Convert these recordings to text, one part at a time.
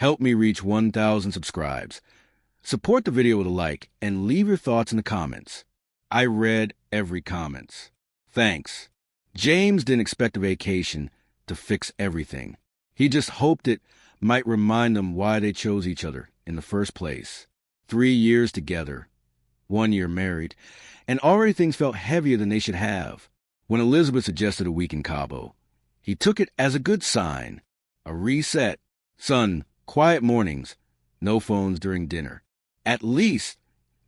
Help me reach 1,000 subscribes. Support the video with a like and leave your thoughts in the comments. I read every comments. Thanks. James didn't expect a vacation to fix everything. He just hoped it might remind them why they chose each other in the first place. 3 years together, 1 year married, and already things felt heavier than they should have. When Elizabeth suggested a week in Cabo, he took it as a good sign. A reset. Son, quiet mornings, no phones during dinner. At least,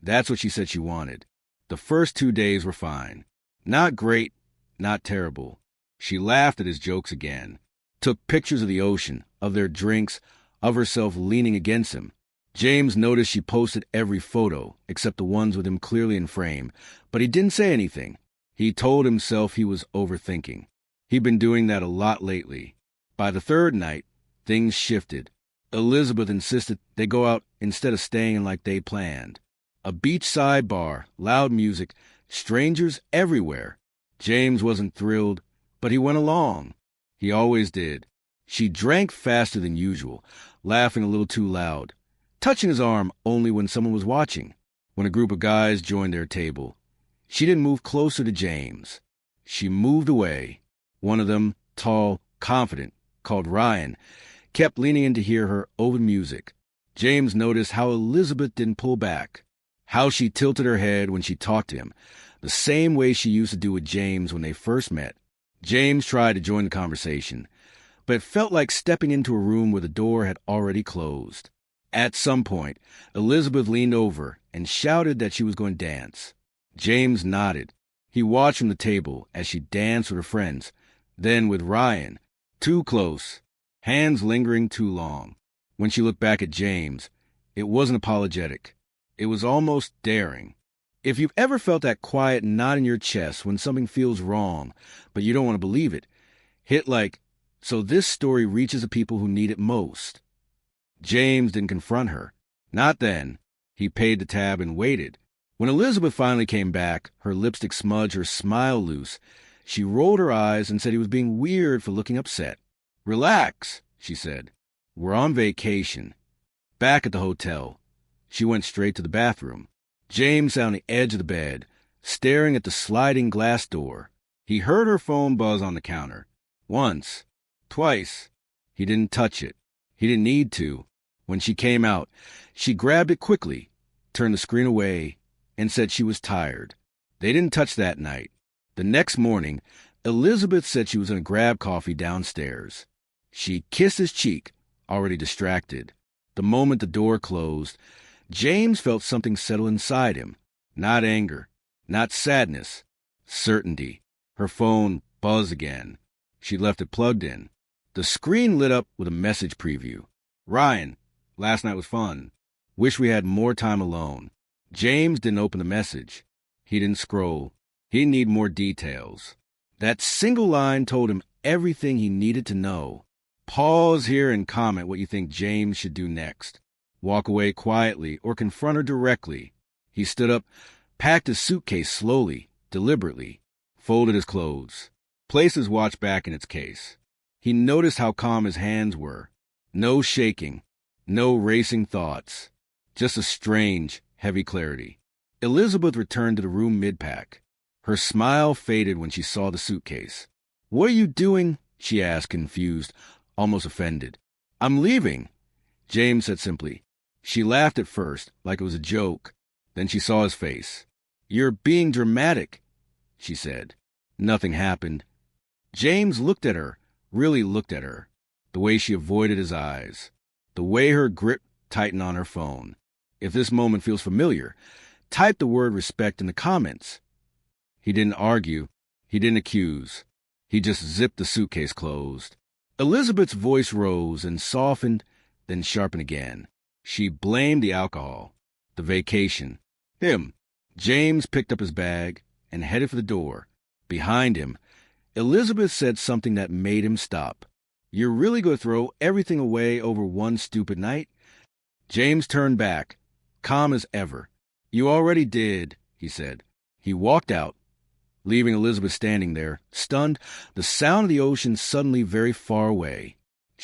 that's what she said she wanted. The first 2 days were fine. Not great, not terrible. She laughed at his jokes again, took pictures of the ocean, of their drinks, of herself leaning against him. James noticed she posted every photo, except the ones with him clearly in frame, but he didn't say anything. He told himself he was overthinking. He'd been doing that a lot lately. By the third night, things shifted. Elizabeth insisted they go out instead of staying like they planned. A beachside bar, loud music, strangers everywhere. James wasn't thrilled, but he went along. He always did. She drank faster than usual, laughing a little too loud, touching his arm only when someone was watching. When a group of guys joined their table, she didn't move closer to James. She moved away. One of them, tall, confident, called Ryan, kept leaning in to hear her over music. James noticed how Elizabeth didn't pull back, how she tilted her head when she talked to him, the same way she used to do with James when they first met. James tried to join the conversation, but it felt like stepping into a room where the door had already closed. At some point, Elizabeth leaned over and shouted that she was going to dance. James nodded. He watched from the table as she danced with her friends, then with Ryan, too close, hands lingering too long. When she looked back at James, it wasn't apologetic. It was almost daring. If you've ever felt that quiet knot in your chest when something feels wrong, but you don't want to believe it, hit like, so this story reaches the people who need it most. James didn't confront her. Not then. He paid the tab and waited. When Elizabeth finally came back, her lipstick smudged, her smile loose, she rolled her eyes and said he was being weird for looking upset. Relax, she said. We're on vacation. Back at the hotel, she went straight to the bathroom. James sat on the edge of the bed, staring at the sliding glass door. He heard her phone buzz on the counter. Once. Twice. He didn't touch it. He didn't need to. When she came out, she grabbed it quickly, turned the screen away, and said she was tired. They didn't touch that night. The next morning, Elizabeth said she was going to grab coffee downstairs. She kissed his cheek, already distracted. The moment the door closed, James felt something settle inside him. Not anger, not sadness, certainty. Her phone buzzed again. She left it plugged in. The screen lit up with a message preview. Ryan, last night was fun. Wish we had more time alone. James didn't open the message. He didn't scroll. He didn't need more details. That single line told him everything he needed to know. Pause here and comment what you think James should do next. Walk away quietly or confront her directly. He stood up, packed his suitcase slowly, deliberately, folded his clothes, placed his watch back in its case. He noticed how calm his hands were. No shaking, no racing thoughts, just a strange, heavy clarity. Elizabeth returned to the room mid-pack. Her smile faded when she saw the suitcase. What are you doing? She asked, confused, almost offended. I'm leaving, James said simply. She laughed at first, like it was a joke. Then she saw his face. You're being dramatic, she said. Nothing happened. James looked at her, really looked at her. The way she avoided his eyes. The way her grip tightened on her phone. If this moment feels familiar, type the word respect in the comments. He didn't argue. He didn't accuse. He just zipped the suitcase closed. Elizabeth's voice rose and softened, then sharpened again. She blamed the alcohol, the vacation, him. James picked up his bag and headed for the door. Behind him, Elizabeth said something that made him stop. You're really going to throw everything away over one stupid night? James turned back, calm as ever. You already did, he said. He walked out, leaving Elizabeth standing there, stunned, the sound of the ocean suddenly very far away.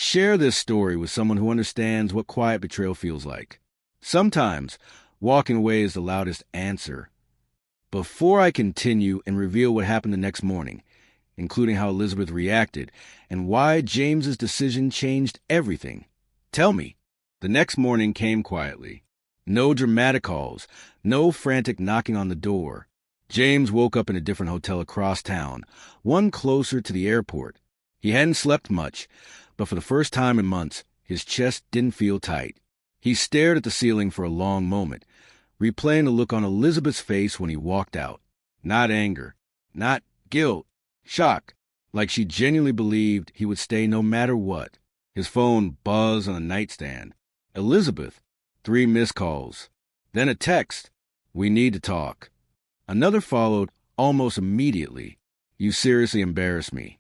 Share this story with someone who understands what quiet betrayal feels like. Sometimes, walking away is the loudest answer. Before I continue and reveal what happened the next morning, including how Elizabeth reacted and why James's decision changed everything, tell me. The next morning came quietly. No dramatic calls, no frantic knocking on the door. James woke up in a different hotel across town, one closer to the airport. He hadn't slept much, but for the first time in months, his chest didn't feel tight. He stared at the ceiling for a long moment, replaying the look on Elizabeth's face when he walked out. Not anger, not guilt, shock, like she genuinely believed he would stay no matter what. His phone buzzed on the nightstand. Elizabeth, 3 missed calls. Then a text, "We need to talk." Another followed almost immediately, "You seriously embarrass me."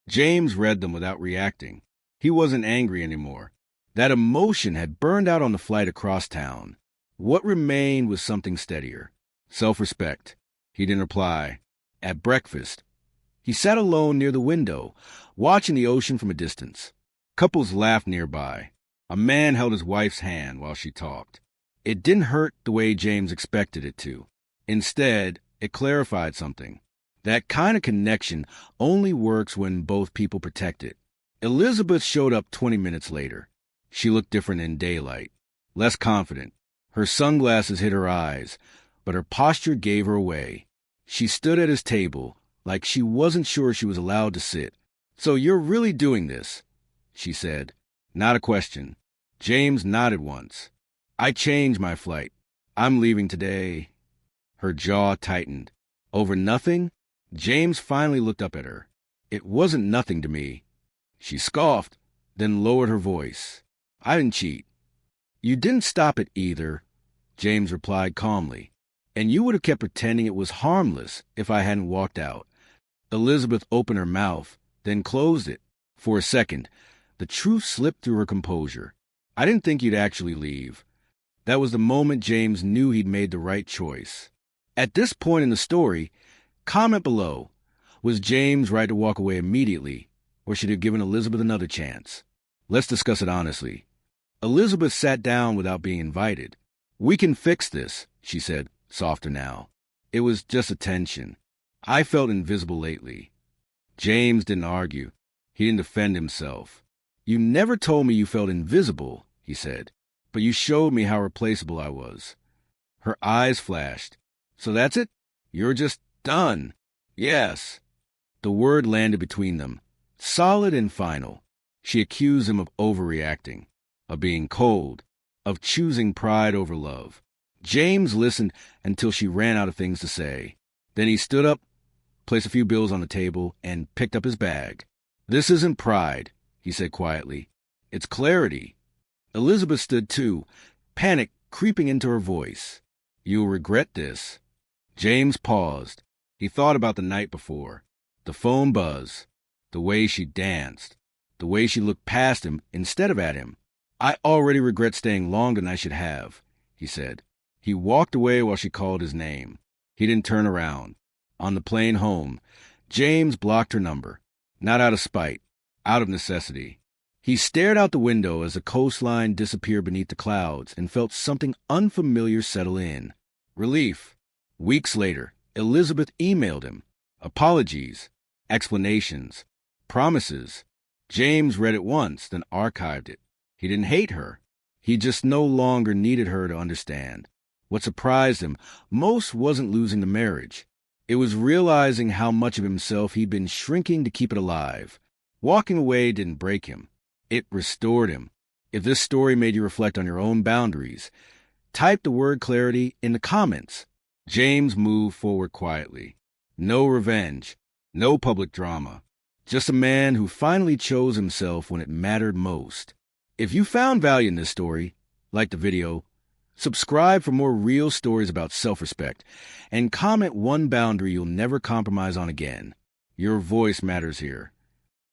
James read them without reacting. He wasn't angry anymore. That emotion had burned out on the flight across town. What remained was something steadier. Self-respect. He didn't reply. At breakfast, he sat alone near the window, watching the ocean from a distance. Couples laughed nearby. A man held his wife's hand while she talked. It didn't hurt the way James expected it to. Instead, it clarified something. That kind of connection only works when both people protect it. Elizabeth showed up 20 minutes later. She looked different in daylight, less confident. Her sunglasses hid her eyes, but her posture gave her away. She stood at his table like she wasn't sure she was allowed to sit. "So you're really doing this?" she said. Not a question. James nodded once. "I changed my flight. I'm leaving today." Her jaw tightened. Over nothing? James finally looked up at her. "It wasn't nothing to me." She scoffed, then lowered her voice. "I didn't cheat." "You didn't stop it either," James replied calmly. "And you would have kept pretending it was harmless if I hadn't walked out." Elizabeth opened her mouth, then closed it. For a second, the truth slipped through her composure. "I didn't think you'd actually leave." That was the moment James knew he'd made the right choice. At this point in the story, comment below. Was James right to walk away immediately, or should he have given Elizabeth another chance? Let's discuss it honestly. Elizabeth sat down without being invited. "We can fix this," she said, softer now. "It was just a tension. I felt invisible lately." James didn't argue. He didn't defend himself. "You never told me you felt invisible," he said, "but you showed me how replaceable I was." Her eyes flashed. "So that's it? You're just done?" "Yes." The word landed between them, solid and final. She accused him of overreacting, of being cold, of choosing pride over love. James listened until she ran out of things to say. Then he stood up, placed a few bills on the table, and picked up his bag. "This isn't pride," he said quietly. "It's clarity." Elizabeth stood too, panic creeping into her voice. "You'll regret this." James paused. He thought about the night before. The phone buzz. The way she danced. The way she looked past him instead of at him. "I already regret staying longer than I should have," he said. He walked away while she called his name. He didn't turn around. On the plane home, James blocked her number. Not out of spite, out of necessity. He stared out the window as the coastline disappeared beneath the clouds and felt something unfamiliar settle in. Relief. Weeks later, Elizabeth emailed him. Apologies, explanations, promises. James read it once, then archived it. He didn't hate her. He just no longer needed her to understand. What surprised him most wasn't losing the marriage. It was realizing how much of himself he'd been shrinking to keep it alive. Walking away didn't break him. It restored him. If this story made you reflect on your own boundaries, type the word clarity in the comments. James moved forward quietly. No revenge. No public drama. Just a man who finally chose himself when it mattered most. If you found value in this story, like the video, subscribe for more real stories about self-respect, and comment one boundary you'll never compromise on again. Your voice matters here.